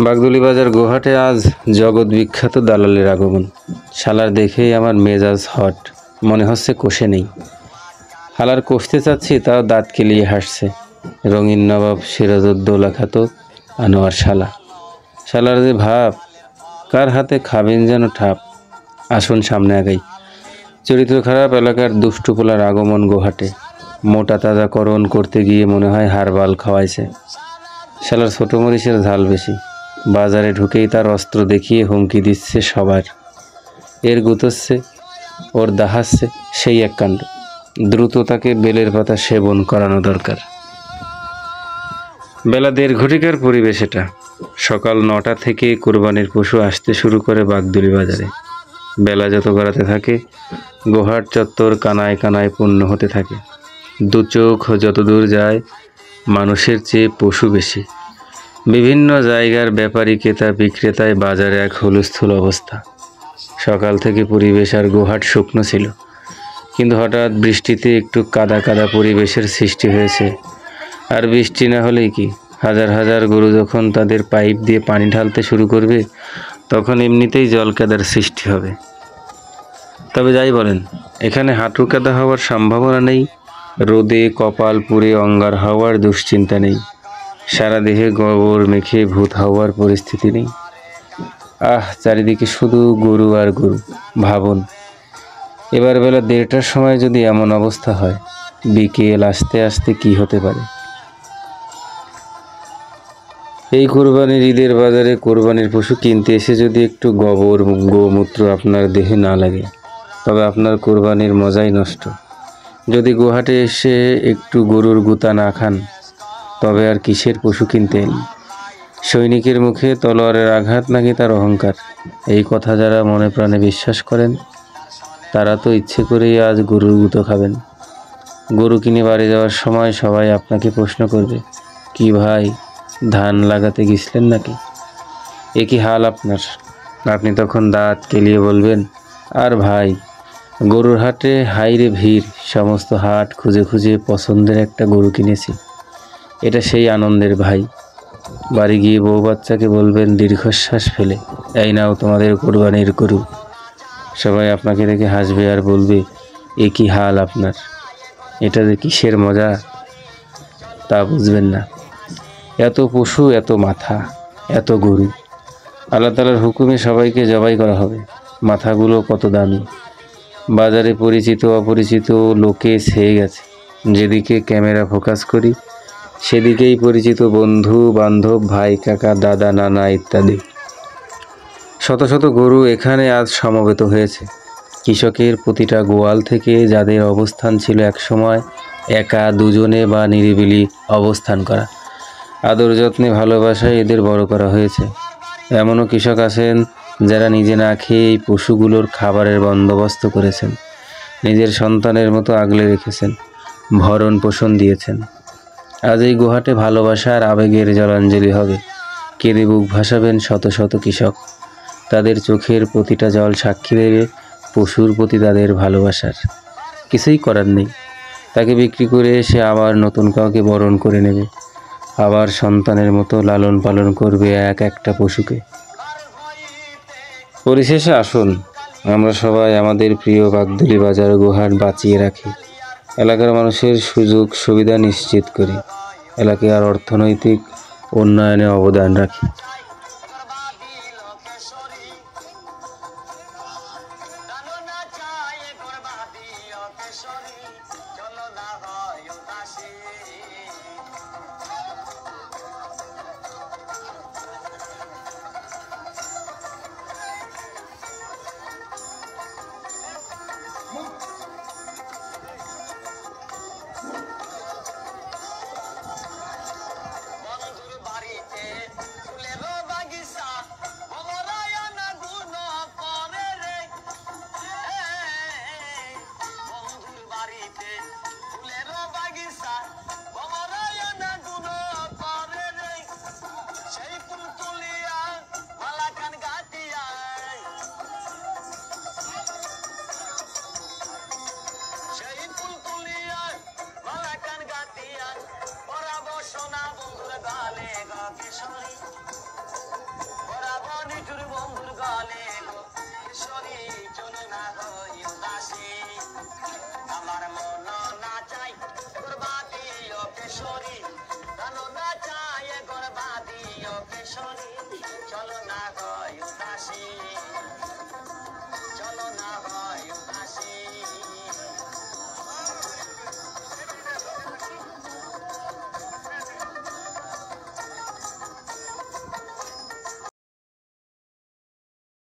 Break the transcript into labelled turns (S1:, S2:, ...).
S1: বাগদুলি বাজার গোহাটে আজ জগৎ বিখ্যাত দালালের আগমন। শালার দেখেই আমার মেজাজ হট, মনে হচ্ছে কষে নেই। হালার কষতে চাচ্ছি, তাও দাঁত কেলিয়ে হাসছে। রঙিন নবাব সিরাজউদ্দৌলা খ্যাত আনোয়ার শালা। শালার যে ভাব, কার হাতে খাবেন যেন ঠাপ। আসুন সামনে আগাই। চরিত্র খারাপ এলাকার দুষ্টু পোলার আগমন গোহাটে। মোটা তাজাকরণ করতে গিয়ে মনে হয় হারবাল খাওয়াইছে। শালার ছোট মরিচের ঝাল বেশি। বাজারে ঢুকেই তার অস্ত্র দেখিয়ে হুমকি দিচ্ছে সবার। এর গুতোচ্ছে, ওর দাহাচ্ছে, সেই এক কাণ্ড। দ্রুত তাকে বেলের পাতা সেবন করানো দরকার। বেলা 1:30 ঘটিকার পরিবেশ এটা। সকাল 9টা থেকে কোরবানির পশু আসতে শুরু করে বাগদুলি বাজারে। বেলা যত গড়াতে থাকে, গোহাট চত্বর কানায় কানায় পূর্ণ হতে থাকে। দু চোখ যত দূর যায়, মানুষের চেয়ে পশু বেশি। বিভিন্ন জায়গার ব্যাপারী ক্রেতা বিক্রেতায় বাজারে এক হুলস্থুল অবস্থা। সকাল থেকে পরিবেশ আর গোহাট শুকনো ছিল, কিন্তু হঠাৎ বৃষ্টিতে একটু কাদা কাদা পরিবেশের সৃষ্টি হয়েছে। আর বৃষ্টি না হলেই কি, হাজার হাজার গরু যখন তাদের পাইপ দিয়ে পানি ঢালতে শুরু করবে, তখন এমনিতেই জল কাদার সৃষ্টি হবে। তবে যাই বলেন, এখানে হাঁটু কাদা হওয়ার সম্ভাবনা নেই। রোদে কপাল পুড়ে অঙ্গার হওয়ার দুশ্চিন্তা নেই। সারা দেহে গোবর মেখে ভূত হওয়ার পরিস্থিতি নেই। চারিদিকে শুধু গরু আর গরু। ভাবুন, এবার বেলা 1:30টার সময় যদি এমন অবস্থা হয়, বিকেল আসতে আসতে কি হতে পারে। এই কোরবানির ঈদের বাজারে কোরবানির পশু কিনতে এসে যদি একটু গোবর গোমূত্র আপনার দেহে না লাগে, তবে আপনার কোরবানির মজাই নষ্ট। যদি গোহাটে এসে একটু গরুর গুতা না খান, তবে আর কিসের পশু কিনতে এলেন। সৈনিকের মুখে তলোয়ারের আঘাত নাকি তার অহংকার, এই কথা যারা মনে প্রাণে বিশ্বাস করেন, তারা তো ইচ্ছে করেই আজ গরুর গুঁতো খাবেন। গরু কিনে বাড়ি যাওয়ার সময় সবাই আপনাকে প্রশ্ন করবে, কি ভাই, ধান লাগাতে গেছিলেন নাকি? এ কি হাল আপনার? আপনি তখন দাঁত কেলিয়ে বলবেন, আর ভাই, গরুর হাটে হাইরে ভিড়, সমস্ত হাট খুঁজে খুঁজে পছন্দের একটা গরু কিনেছি। এটা সেই আনন্দের ভাই। বাড়ি গিয়ে বউ বাচ্চাকে বলবেন দীর্ঘশ্বাস ফেলে, এই নাও তোমাদের কোরবানির গরু। সবাই আপনাকে দেখে হাসবে আর বলবে, এ কি হাল আপনার? এটা যে কিসের মজা তা বুঝবেন না। এত পশু, এত মাথা, এত গরু। আল্লাহ তাআলার হুকুমে সবাইকে জবাই করা হবে। মাথাগুলো কত দামি। বাজারে পরিচিত অপরিচিত লোকে ছেয়ে গেছে। যেদিকে ক্যামেরা ফোকাস করি, সেদিকেই পরিচিত বন্ধু বান্ধব, ভাই কাকা দাদা নানা ইত্যাদি। শত শত গরু এখানে আজ সমবেত হয়েছে। কৃষকের প্রতিটা গোয়াল থেকে যাদের অবস্থান ছিল একসময় একা দুজনে বা নিরিবিলি অবস্থান করা, আদর যত্নে ভালোবাসায় এদের বড় করা হয়েছে। এমনও কৃষক আছেন যারা নিজে না খেয়ে এই পশুগুলোর খাবারের বন্দোবস্ত করেছেন, নিজের সন্তানের মতো আগলে রেখেছেন, ভরণ পোষণ দিয়েছেন। আজ এই গোহাটে ভালোবাসা আর আবেগের জলাঞ্জলি হবে। কেঁদে বুক ভাসাবেন শত শত কৃষক। তাদের চোখের প্রতিটা জল সাক্ষী দেবে পশুর প্রতি তাদের ভালোবাসার। কিছুই করার নেই, তাকে বিক্রি করে সে আবার নতুন কাউকে বরণ করে নেবে, আবার সন্তানের মতো লালন পালন করবে এক একটা পশুকে। পরিশেষে আসুন, আমরা সবাই আমাদের প্রিয় বাগদুলি বাজার গোহাট বাঁচিয়ে রাখি। এলাকার মানুষের সুযোগ সুবিধা নিশ্চিত করি। এলাকার অর্থনৈতিক উন্নয়নে অবদান রাখি।
S2: বন্ধুর বাড়িতে ফুলের কেশরী বরাবর নিঠুর বন্ধুর গলে গো কেশরী চলো না হই উদাসী আমার মন না চাই গর্বাদি ও কেশরী প্রাণ না চাই গর্বাদি ও কেশরী চলো না হই উদাসী